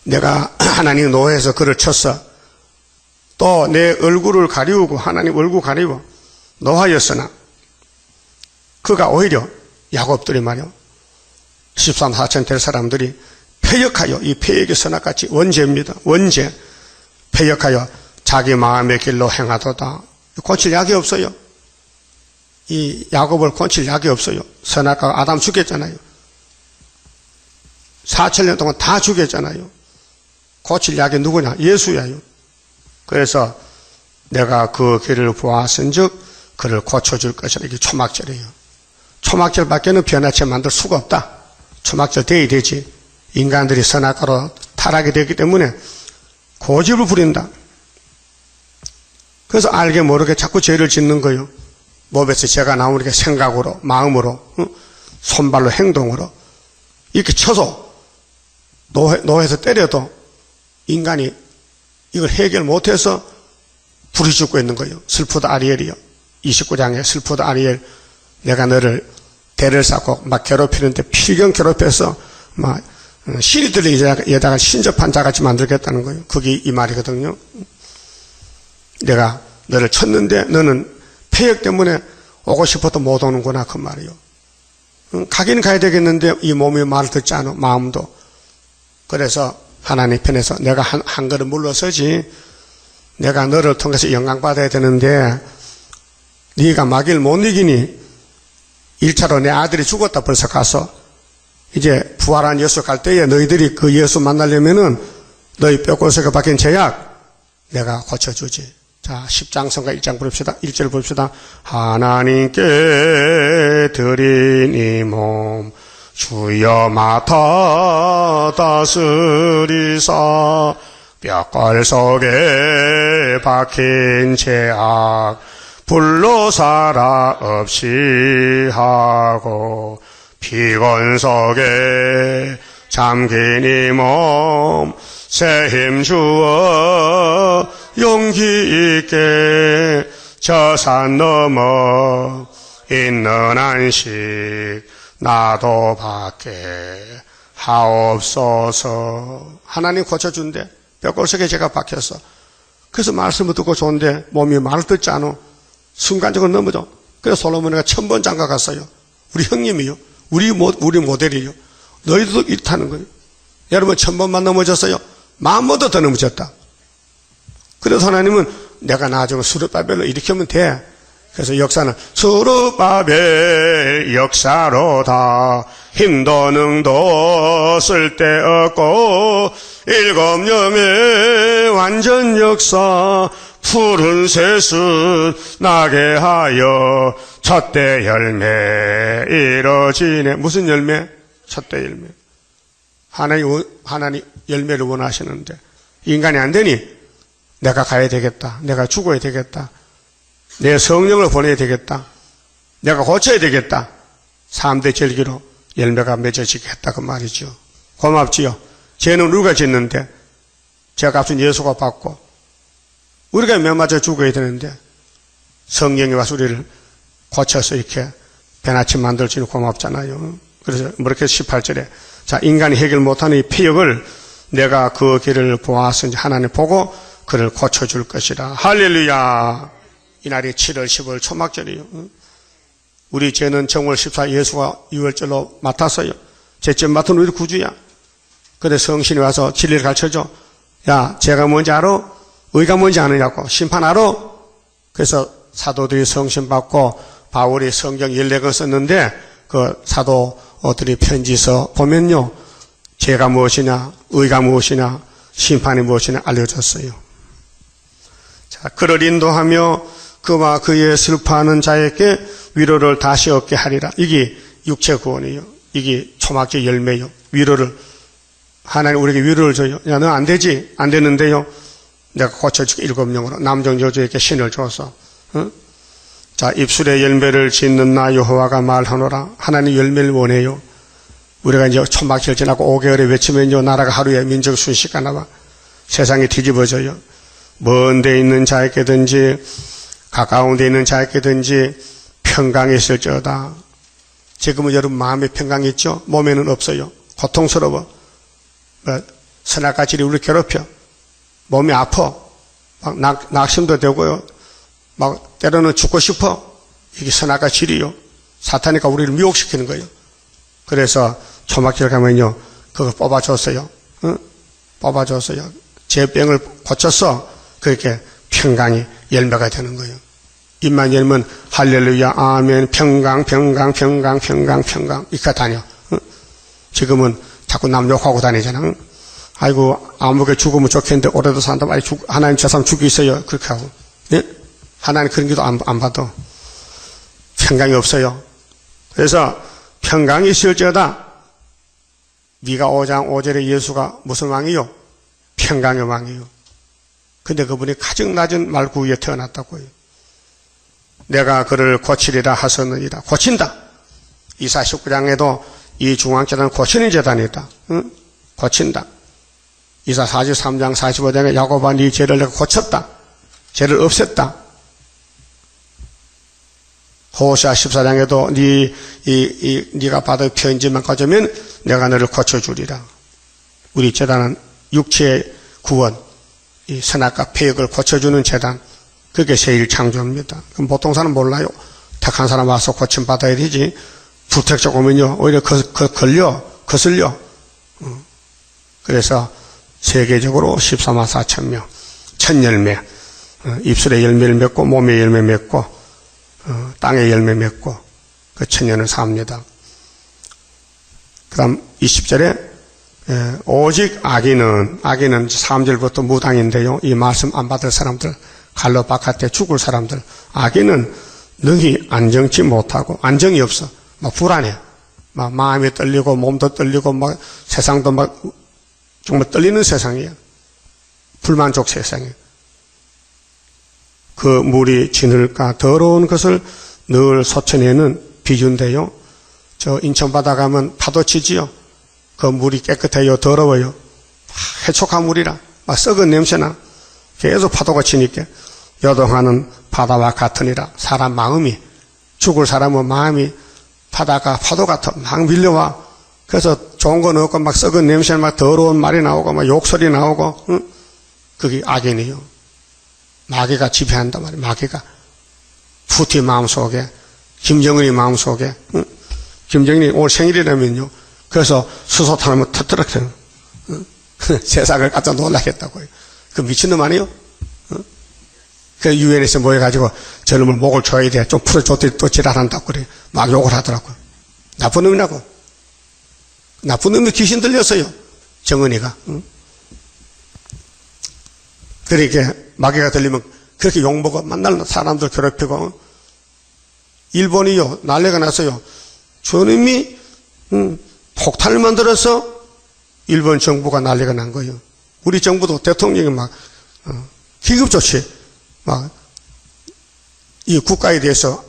내가 하나님 노해서 그를 쳤어. 또 내 얼굴을 가리우고 하나님 얼굴 가리고 노하였으나 그가 오히려 야곱들이 말이요 13, 4천 될 사람들이 패역하여 이 패역의 선악같이 원죄입니다. 원죄 패역하여 자기 마음의 길로 행하도다. 고칠 약이 없어요. 이 야곱을 고칠 약이 없어요. 선악과가 아담 죽였잖아요. 4,000년 동안 다 죽였잖아요. 고칠 약이 누구냐? 예수야요. 그래서 내가 그 길을 보았은즉 그를 고쳐줄 것이라. 이게 초막절이에요. 초막절밖에는 변화체 만들 수가 없다. 초막절 돼야 되지. 인간들이 선악과로 타락이 되기 때문에 고집을 부린다. 그래서 알게 모르게 자꾸 죄를 짓는 거예요. 몸에서 죄가 나오니까 생각으로, 마음으로, 손발로, 행동으로 이렇게 쳐서 노해서 때려도 인간이 이걸 해결 못해서 불이 죽고 있는 거예요. 슬프다 아리엘이요. 29장에 슬프다 아리엘, 내가 너를 대를 쌓고 막 괴롭히는데 필경 괴롭혀서 막 시리들이 여다가 신접한 자같이 만들겠다는 거예요. 그게 이 말이거든요. 내가 너를 쳤는데 너는 폐역 때문에 오고 싶어도 못 오는구나 그 말이요. 가긴 가야 되겠는데 이 몸이 말을 듣지 않아. 마음도. 그래서 하나님 편에서 내가 한 걸음 물러서지, 내가 너를 통해서 영광받아야 되는데 네가 마귀를 못 이기니 1차로 내 아들이 죽었다 벌써 가서 이제 부활한 예수 갈 때에 너희들이 그 예수 만나려면은 너희 뼈골수가 박힌 죄악 내가 고쳐주지. 자, 10장 성가 1장 부릅시다. 1절 봅시다. 하나님께 드린 이 몸 주여 맡아 다스리사 뼈골 속에 박힌 죄악 불로 살아 없이 하고 피곤 속에 잠긴 이 몸 새 힘 주어 용기 있게 저 산 넘어 있는 안식 나도 받게 하옵소서. 하나님 고쳐준대. 뼈골 속에 제가 박혔어. 그래서 말씀을 듣고 좋은데 몸이 말을 듣지 않아. 순간적으로 넘어져. 그래서 솔로몬이가 1000번 장가 갔어요. 우리 형님이요. 우리 모델이요. 너희들도 이렇다는 거예요. 여러분 1000번만 넘어졌어요. 10,000번도 더 넘어졌다. 그래서 하나님은 내가 나중에 수르바벨로 이렇게 하면 돼. 그래서 역사는 수르바벨 역사로다. 힘도 능도 쓸데없고 일곱염의 완전 역사 푸른 새순 나게 하여 첫대 열매 이뤄지네. 무슨 열매? 첫대 열매. 하나님 열매를 원하시는데 인간이 안 되니 내가 가야 되겠다. 내가 죽어야 되겠다. 내 성령을 보내야 되겠다. 내가 고쳐야 되겠다. 3대 절기로 열매가 맺어지게 했다 그 말이죠. 고맙지요. 죄는 우리가 짓는데 죄값은 예수가 받고 우리가 매 맞아 죽어야 되는데 성령이 와서 우리를 고쳐서 이렇게 변화치 만들어주니 고맙잖아요. 그래서 이렇게 18절에 자, 인간이 해결 못하는 이 폐역을 내가 그 길을 보았으니 하나님 보고 그를 고쳐줄 것이라. 할렐루야. 이날이 7월 10월 초막절이에요. 우리 죄는 정월 14 예수가 6월절로 맡았어요. 죄점 맡은 우리 구주야. 그래 성신이 와서 진리를 가르쳐줘. 야, 죄가 뭔지 알아? 의가 뭔지 아느냐고. 심판 알아? 그래서 사도들이 성신 받고 바울이 성경 14권 썼는데 그 사도들이 편지서 보면요. 죄가 무엇이냐, 의가 무엇이냐, 심판이 무엇이냐 알려줬어요. 자, 그를 인도하며 그와 그의 슬퍼하는 자에게 위로를 다시 얻게 하리라. 이게 육체 구원이에요. 이게 초막절 열매요. 위로를. 하나님 우리에게 위로를 줘요. 야, 너 안 되지? 안 되는데요. 내가 고쳐줄게. 7명으로 남정 여주에게 신을 줘서. 어? 자, 입술의 열매를 짓는 나 여호와가 말하노라. 하나님 열매를 원해요. 우리가 이제 초막절 지나고 5개월에 외치면요. 나라가 하루에 민족 순식간 나와 세상이 뒤집어져요. 먼 데 있는 자에게든지 가까운 데 있는 자에게든지 평강이 있을지어다. 지금은 여러분 마음에 평강이 있죠? 몸에는 없어요. 고통스러워. 선악과 질이 우리를 괴롭혀. 몸이 아파. 막 낙심도 되고요. 막 때로는 죽고 싶어. 이게 선악과 질이요. 사탄이가 우리를 미혹시키는 거예요. 그래서 초막절 가면요. 그걸 뽑아줬어요. 응? 뽑아줬어요. 제 병을 고쳐서 그렇게 평강이 열매가 되는 거예요. 입만 열면 할렐루야, 아멘, 평강, 평강, 평강, 평강, 평강 이렇게 다녀. 지금은 자꾸 남 욕하고 다니잖아. 아이고 아무게 죽으면 좋겠는데 오래도 산다. 하나님 저 사람 죽이 있어요. 그렇게 하고. 예? 하나님 그런 기도 안 받아. 평강이 없어요. 그래서 평강이 있을지어다. 미가 5장 5절에 예수가 무슨 왕이요? 평강의 왕이요. 근데 그분이 가장 낮은 말구 위에 태어났다고요. 내가 그를 고치리라 하셨느니라. 고친다. 이사 19장에도 이 중앙재단은 고치는 재단이다. 응? 고친다. 이사 43장 45장에 야곱아 네 죄를 내가 고쳤다. 죄를 없앴다. 호시아 14장에도 네가 받을 편지만 가져면 내가 너를 고쳐주리라. 우리 재단은 육체의 구원, 이 선악과 폐역을 고쳐주는 재단, 그게 제1창조입니다. 그럼 보통 사람 몰라요. 택한 사람 와서 고침받아야 되지. 부택적 오면요 오히려 거슬려. 그래서 세계적으로 14만 4천 명, 첫 열매, 입술에 열매를 맺고 몸에 열매 맺고 땅에 열매 맺고 그 천년을 삽니다. 그 다음 20절에 오직 악인은 3절부터 무당인데요. 이 말씀 안 받을 사람들, 갈로 바깥에 죽을 사람들, 악인은 능히 안정치 못하고 안정이 없어. 막 불안해. 막 마음이 떨리고 몸도 떨리고 막 세상도 막 정말 떨리는 세상이에요. 불만족 세상이에요. 그 물이 진을까 더러운 것을 늘 솟아내는 비유인데요. 저 인천 바다 가면 파도 치지요. 그 물이 깨끗해요, 더러워요. 해촉한 물이라 막 썩은 냄새나. 계속 파도가 치니까 요동하는 바다와 같으니라. 사람 마음이, 죽을 사람은 마음이 바다가 파도 같아 막 밀려와. 그래서 좋은 건 없고 막 썩은 냄새, 막 더러운 말이 나오고 막 욕설이 나오고, 응? 그게 악인이요. 마귀가 지배한단 말이에요. 마귀가 푸티 마음속에, 김정은이 마음속에, 응? 김정은이 오늘 생일이라면요. 그래서 수소탄을 터뜨렸어요. 응? 세상을 갖다 놀라겠다고요. 그 미친놈 아니에요? 응? 그 유엔에서 모여가지고 저놈을 목을 줘야 돼. 좀 풀어줬더니 또 지랄한다고 그래. 막 욕을 하더라고요. 나쁜 놈이라고. 나쁜 놈이 귀신 들렸어요. 정은이가. 응? 그렇게 마귀가 들리면 그렇게 욕먹어. 만날 사람들 괴롭히고. 일본이요. 난리가 났어요. 저놈이 폭탄을 만들어서 일본 정부가 난리가 난 거예요. 우리 정부도 대통령이 막 기급조치 막 이 국가에 대해서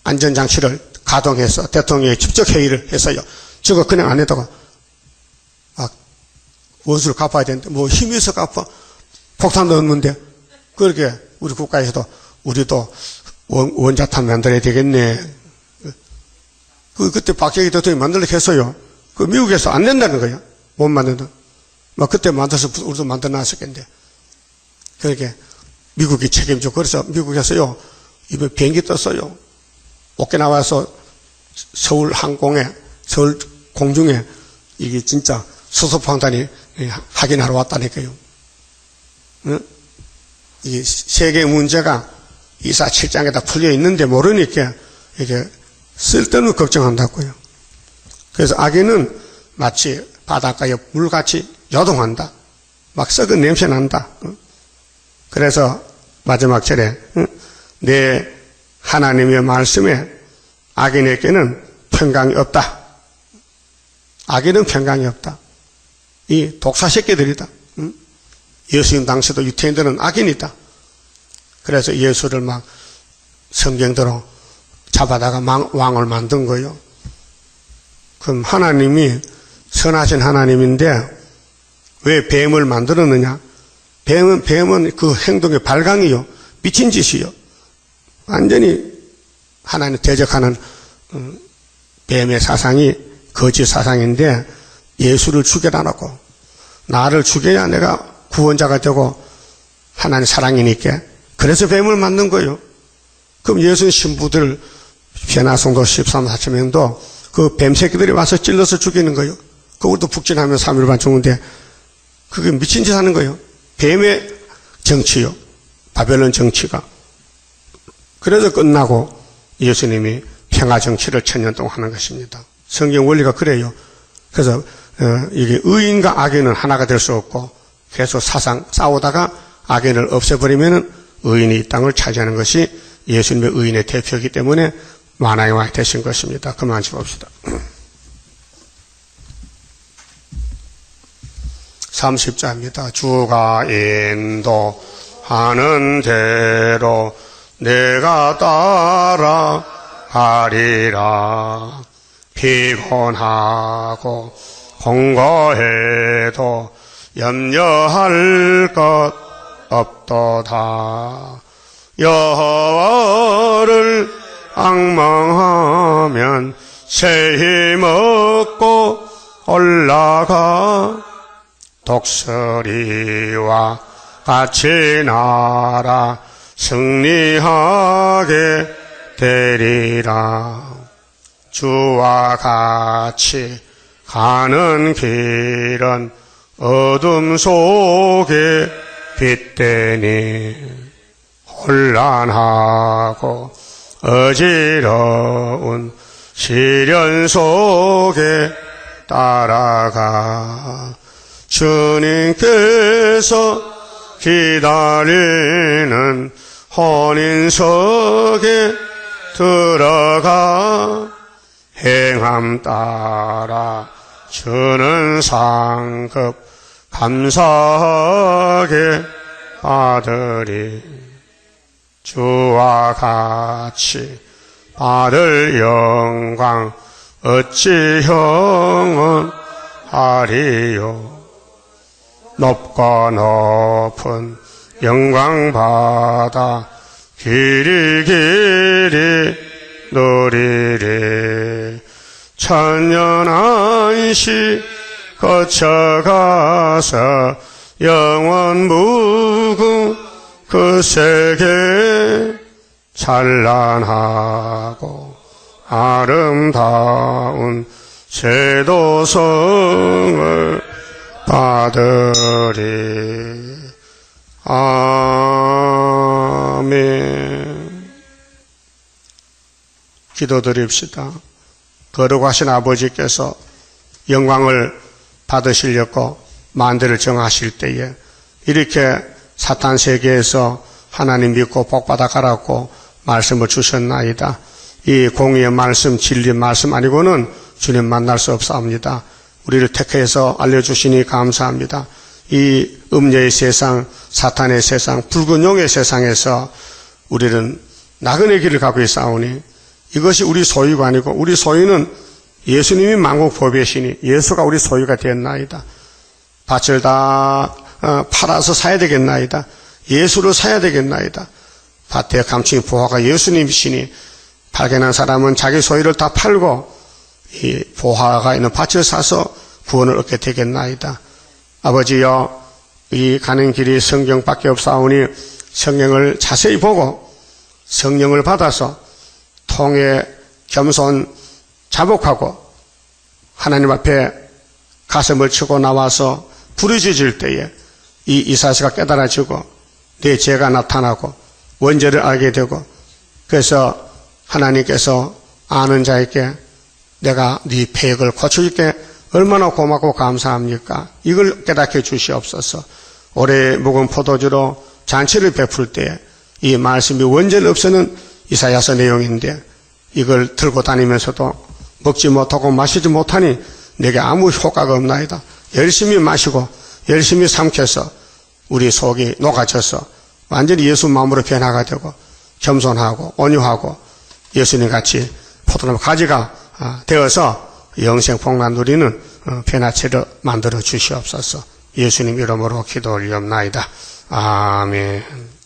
안전장치를 가동해서 대통령이 직접 회의를 했어요. 저거 그냥 안 해다가 원수를 갚아야 되는데 뭐 힘이 있어 갚아. 폭탄도 없는데 그렇게 우리 국가에서도 우리도 원자탄 만들어야 되겠네. 그때 박정희 대통령이 만들려고 했어요. 그 미국에서 안 된다는 거예요. 못 만든다. 막 그때 만들어서 우리도 만들어 놨었겠는데. 그렇게 미국이 책임져. 그래서 미국에서요, 이번에 비행기 떴어요. 오키나와에서 서울 항공에, 서울 공중에 이게 진짜 수소방탄이 확인하러 왔다니까요. 응? 이게 세계 문제가 이사 7장에다 풀려 있는데 모르니까 이게 쓸데없는 걱정한다고요. 그래서 악인은 마치 바닷가에 물같이 요동한다. 막 썩은 냄새 난다. 그래서 마지막 절에 내 하나님의 말씀에 악인에게는 평강이 없다. 악인은 평강이 없다. 이 독사 새끼들이다. 예수님 당시도 유태인들은 악인이다. 그래서 예수를 막 성경대로 잡아다가 왕을 만든 거예요. 그럼 하나님이 선하신 하나님인데 왜 뱀을 만들었느냐? 뱀은 그 행동의 발광이요. 미친 짓이요. 완전히 하나님 대적하는 뱀의 사상이 거짓 사상인데 예수를 죽여라 놓고 나를 죽여야 내가 구원자가 되고 하나님 사랑이니까 그래서 뱀을 만든 거예요. 그럼 예수님 신부들 변화성도 13, 4천명도 그 뱀 새끼들이 와서 찔러서 죽이는 거예요. 그것도 북진하면 3일 반 죽는데 그게 미친 짓 하는 거예요. 뱀의 정치요. 바벨론 정치가. 그래서 끝나고 예수님이 평화 정치를 1000년 동안 하는 것입니다. 성경 원리가 그래요. 그래서 이게 의인과 악인은 하나가 될 수 없고 계속 싸우다가 악인을 없애버리면 의인이 이 땅을 차지하는 것이 예수님의 의인의 대표이기 때문에 만왕의 왕이 되신 것입니다. 그만 짚읍시다. 30자입니다. 주가 인도하는 대로 내가 따라가리라. 피곤하고 공고해도 염려할 것 없도다. 여호와를 앙망하면 새 힘 얻고 올라가. 독수리와 같이 날아 승리하게 되리라. 주와 같이 가는 길은 어둠 속에 빛되니 혼란하고 어지러운 시련 속에 따라가. 주님께서 기다리는 혼인석에 들어가. 행함 따라 주는 상급 감사하게 받으리. 주와 같이 받을 영광 어찌 형언하리요. 높고 높은 영광 받아 길이 누리리. 천년 안시 거쳐가서 영원 무궁 그 세계 찬란하고 아름다운 제도성을 받으리. 아멘. 기도드립시다. 거룩하신 아버지께서 영광을 받으시려고 만대를 정하실 때에 이렇게 사탄 세계에서 하나님 믿고 복받아 가라고 말씀을 주셨나이다. 이 공의의 말씀, 진리 말씀 아니고는 주님 만날 수 없사옵니다. 우리를 택해서 알려주시니 감사합니다. 이 음녀의 세상, 사탄의 세상, 붉은 용의 세상에서 우리는 나그네 길을 가고 있사오니 이것이 우리 소유가 아니고 우리 소유는 예수님이 만국 보배시니 예수가 우리 소유가 되었나이다. 밭을 다 팔아서 사야 되겠나이다. 예수를 사야 되겠나이다. 밭에 감추인 보화가 예수님이시니 발견한 사람은 자기 소유를 다 팔고 이 보화가 있는 밭을 사서 구원을 얻게 되겠나이다. 아버지여, 이 가는 길이 성경밖에 없사오니 성경을 자세히 보고 성령을 받아서 통해 겸손 자복하고 하나님 앞에 가슴을 치고 나와서 부르짖을 때에 이 이사시가 깨달아지고 내 죄가 나타나고 원죄를 알게 되고, 그래서 하나님께서 아는 자에게 내가 네 패역을 고쳐줄게 얼마나 고맙고 감사합니까? 이걸 깨닫게 주시옵소서. 올해 묵은 포도주로 잔치를 베풀 때 이 말씀이 원죄를 없애는 이사야서 내용인데 이걸 들고 다니면서도 먹지 못하고 마시지 못하니 내게 아무 효과가 없나이다. 열심히 마시고 열심히 삼켜서 우리 속이 녹아져서 완전히 예수 마음으로 변화가 되고 겸손하고 온유하고 예수님 같이 포도나무 가지가 되어서 영생 복락 누리는 변화체를 만들어 주시옵소서. 예수님 이름으로 기도 올리옵나이다. 아멘.